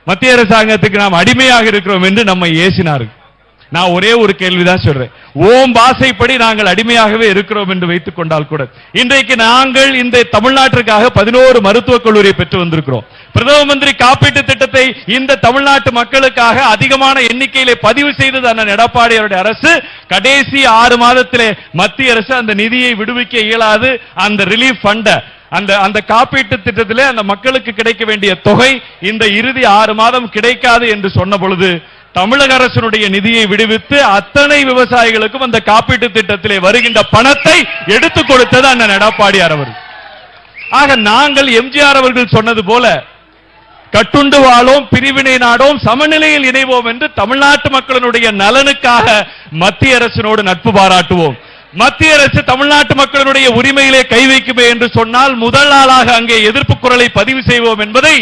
மத்திய அரசாங்கத்துக்கு நாம் அடிமையாக இருக்கிறோம் என்று நம்மை ஏசினார்கள். நான் ஒரே ஒரு கேள்விதான் சொல்றேன். ஓம் பாசைப்படி நாங்கள் அடிமையாகவே இருக்கிறோம் என்று வைத்துக் கொண்டால் கூட இன்றைக்கு நாங்கள் இந்த தமிழ்நாட்டிற்காக 11 மருத்துவக் கல்லூரியை பெற்று வந்திருக்கிறோம். பிரதம மந்திரி காப்பீட்டு திட்டத்தை இந்த தமிழ்நாட்டு மக்களுக்காக அதிகமான எண்ணிக்கையிலே பதிவு செய்தது அண்ணன் எடப்பாடியாருடைய அரசு. கடைசி 6 மாதத்திலே மத்திய அரசு அந்த நிதியை விடுவிக்க இயலாது. அந்த ரிலீஃப் ஃபண்ட் அந்த காப்பீட்டு திட்டத்திலே அந்த மக்களுக்கு கிடைக்க வேண்டிய தொகை இந்த இறுதி 6 மாதம் கிடைக்காது என்று சொன்ன பொழுது தமிழக அரசினுடைய நிதியை விடுவித்து அத்தனை விவசாயிகளுக்கும் அந்த காப்பீட்டு திட்டத்திலே வருகின்ற பணத்தை எடுத்துக் கொடுத்தது அண்ணன் எடப்பாடியார் அவர்கள். ஆக நாங்கள் எம்ஜிஆர் அவர்கள் சொன்னது போல கட்டுண்டு வாழோம், பிரிவினை நாடோம், சமநிலையில் இணைவோம் என்று தமிழ்நாட்டு மக்களினுடைய நலனுக்காக மத்திய அரசினோடு நட்பு பாராட்டுவோம். மத்திய அரசு தமிழ்நாட்டு மக்களுடைய உரிமையிலே கை வைக்குமே என்று சொன்னால் முதல் நாளாக அங்கே எதிர்ப்பு குரலை பதிவு செய்வோம் என்பதை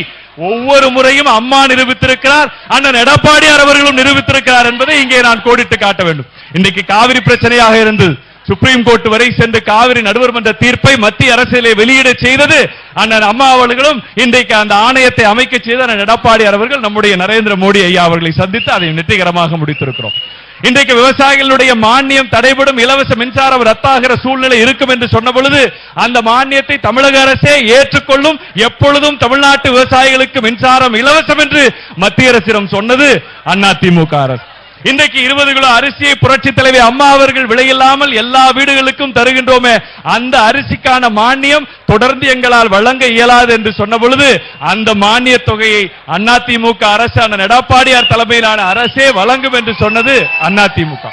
ஒவ்வொரு முறையும் அம்மா நிரூபித்திருக்கிறார், அண்ணன் எடப்பாடியார் அவர்களும் நிரூபித்திருக்கிறார் என்பதை இங்கே நான் கோடிட்டு காட்ட வேண்டும். இன்றைக்கு காவிரி பிரச்சனையாக இருந்தது. சுப்ரீம் கோர்ட் வரை சென்று காவிரி நடுவர் மன்ற தீர்ப்பை மத்திய அரசிலே வெளியிட செய்தது அண்ணன் அம்மா அவர்களும். இன்றைக்கு அந்த ஆணையத்தை அமைக்க செய்த அண்ணன் எடப்பாடியார் அவர்கள் நம்முடைய நரேந்திர மோடி ஐயா அவர்களை சந்தித்து அதை வெற்றிகரமாக முடித்திருக்கிறோம். இன்றைக்கு விவசாயிகளுடைய மானியம் தடைபடும், இலவச மின்சாரம் ரத்தாகிற சூழ்நிலை இருக்கும் என்று சொன்ன பொழுது அந்த மானியத்தை தமிழக அரசே ஏற்றுக்கொள்ளும், எப்பொழுதும் தமிழ்நாட்டு விவசாயிகளுக்கு மின்சாரம் இலவசம் என்று மத்திய அரசிடம் சொன்னது அதிமுக அரசு. இன்றைக்கு 20 கிலோ அரிசியை புரட்சி தலைவி அம்மா அவர்கள் விலையில்லாமல் எல்லா வீடுகளுக்கும் தருகின்றோமே, அந்த அரிசிக்கான மானியம் தொடர்ந்து எங்களால் வழங்க இயலாது என்று சொன்ன பொழுது அந்த மானிய தொகையை அதிமுக அரசு அண்ணன் எடப்பாடியார் தலைமையிலான அரசே வழங்கும் என்று சொன்னது அதிமுக.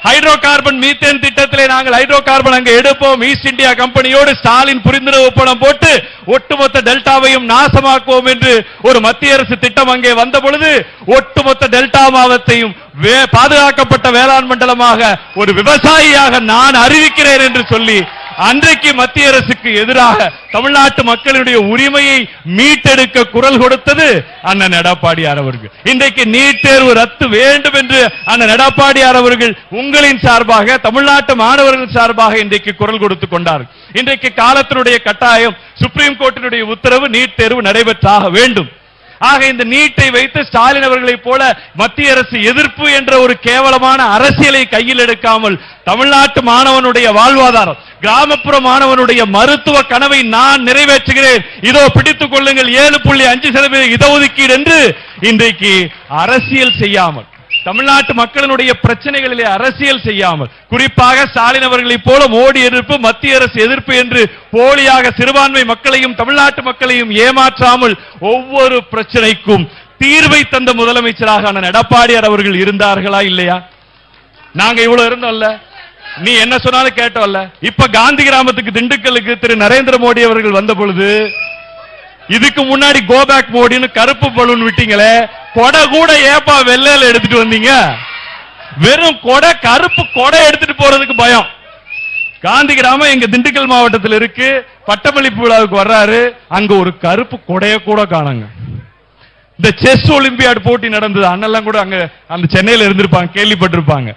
ஹைட்ரோ கார்பன் மீத்தேன் திட்டத்திலே நாங்கள் ஹைட்ரோ கார்பன் அங்கே எடுப்போம், ஈஸ்ட் இந்தியா கம்பெனியோடு ஸ்டாலின் புரிந்துணர்வு ஒப்பந்தம் போட்டு ஒட்டுமொத்த டெல்டாவையும் நாசமாக்குவோம் என்று ஒரு மத்திய அரசு திட்டம் அங்கே வந்த பொழுது ஒட்டுமொத்த டெல்டா மாவட்டத்தையும் பாதுகாக்கப்பட்ட வேளாண் மண்டலமாக ஒரு விவசாயியாக நான் அறிவிக்கிறேன் என்று சொல்லி அன்றைக்கு மத்திய அரசுக்கு எதிராக தமிழ்நாட்டு மக்களுடைய உரிமையை மீட்டெடுக்க குரல் கொடுத்தது அண்ணன் எடப்பாடியார் அவர்கள். இன்றைக்கு நீட் தேர்வு ரத்து வேண்டும் என்று அண்ணன் எடப்பாடியார் அவர்கள் உங்களின் சார்பாக தமிழ்நாட்டு மாணவர்கள் சார்பாக இன்றைக்கு குரல் கொடுத்துக் கொண்டார். இன்றைக்கு காலத்தினுடைய கட்டாயம், சுப்ரீம் கோர்ட்டினுடைய உத்தரவு, நீட் தேர்வு நடைபெற்றாக வேண்டும். ஆக இந்த நீட்டை வைத்து ஸ்டாலின் அவர்களை போல மத்திய அரசு எதிர்ப்பு என்ற ஒரு கேவலமான அரசியலை கையில் எடுக்காமல் தமிழ்நாட்டு மாணவனுடைய வாழ்வாதாரம், கிராமப்புற மாணவனுடைய மருத்துவ கனவை நான் நிறைவேற்றுகிறேன், இதோ பிடித்துக் கொள்ளுங்கள் 7.5% இடஒதுக்கீடு என்று இன்றைக்கு அரசியல் செய்யாமல், தமிழ்நாட்டு மக்களுடைய பிரச்சனைகளிலே அரசியல் செய்யாமல், குறிப்பாக ஸ்டாலின் அவர்களை போல மோடி எதிர்ப்பு, மத்திய அரசு எதிர்ப்பு என்று போலியாக சிறுபான்மை மக்களையும் தமிழ்நாட்டு மக்களையும் ஏமாற்றாமல் ஒவ்வொரு பிரச்சனைக்கும் தீர்வை தந்த முதலமைச்சராக அண்ணன் எடப்பாடியார் அவர்கள் இருந்தார்களா இல்லையா? நாங்க இவ்வளவு இருந்தோம்ல, நீ என்ன சொன்னாலும் கேட்டோம்ல. இப்ப காந்தி கிராமத்துக்கு திண்டுக்கலுக்கு திரு நரேந்திர மோடி அவர்கள் வந்த பொழுது இதுக்கு முன்னாடி கோபேக் மோடின்னு கருப்பு பலூன் விட்டீங்களே, கொடை கூட ஏப்பா வெள்ளையில எடுத்துட்டு வந்தீங்க? வெறும் கொடை, கருப்பு கொடை எடுத்துட்டு போறதுக்கு பயம். காந்தி கிராமம் எங்க திண்டுக்கல் மாவட்டத்தில் இருக்கு. பட்டமளிப்பு விழாவுக்கு வர்றாரு, அங்க ஒரு கருப்பு கொடைய கூட காணுங்க. இந்த செஸ் ஒலிம்பியாட் போட்டி நடந்தது, அண்ணெல்லாம் கூட அங்க அந்த சென்னையில இருந்திருப்பாங்க, கேள்விப்பட்டிருப்பாங்க.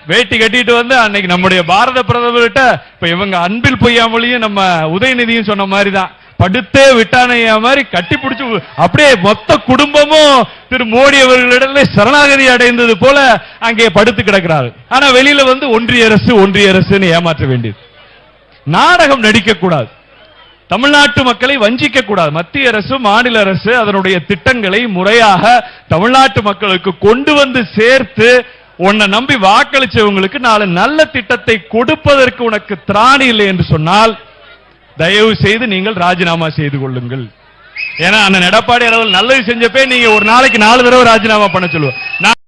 வேட்டி கட்டிட்டு வந்து அன்னைக்கு நம்முடைய பாரத பிரதமர்கிட்ட இப்ப இவங்க அன்பில் பொய்யாமொழியும் நம்ம உதயநிதியும் சொன்ன மாதிரிதான், படுத்தே விட்டானைய மாதிரி கட்டி பிடிச்சு அப்படியே மொத்த குடும்பமும் திரு மோடி அவர்களிடம் சரணாகதி அடைந்தது போல அங்கே படுத்து கிடக்கிறார். ஆனா வெளியில வந்து ஒன்றிய அரசுன்னு ஏமாற்ற வேண்டியது. நாடகம் நடிக்க கூடாது, தமிழ்நாட்டு மக்களை வஞ்சிக்க கூடாது. மத்திய அரசு, மாநில அரசு அதனுடைய திட்டங்களை முறையாக தமிழ்நாட்டு மக்களுக்கு கொண்டு வந்து சேர்த்து உன்னை நம்பி வாக்களிச்சவங்களுக்கு நாலு நல்ல திட்டத்தை கொடுப்பதற்கு உனக்கு திராணி இல்லை என்று சொன்னால் தயவு செய்து நீங்கள் ராஜினாமா செய்து கொள்ளுங்கள். ஏன்னா அண்ணன் எடப்பாடி அவர்கள் நல்லது செஞ்சப்பே நீங்க ஒரு நாளைக்கு 4 தடவை ராஜினாமா பண்ண சொல்லுவோம்.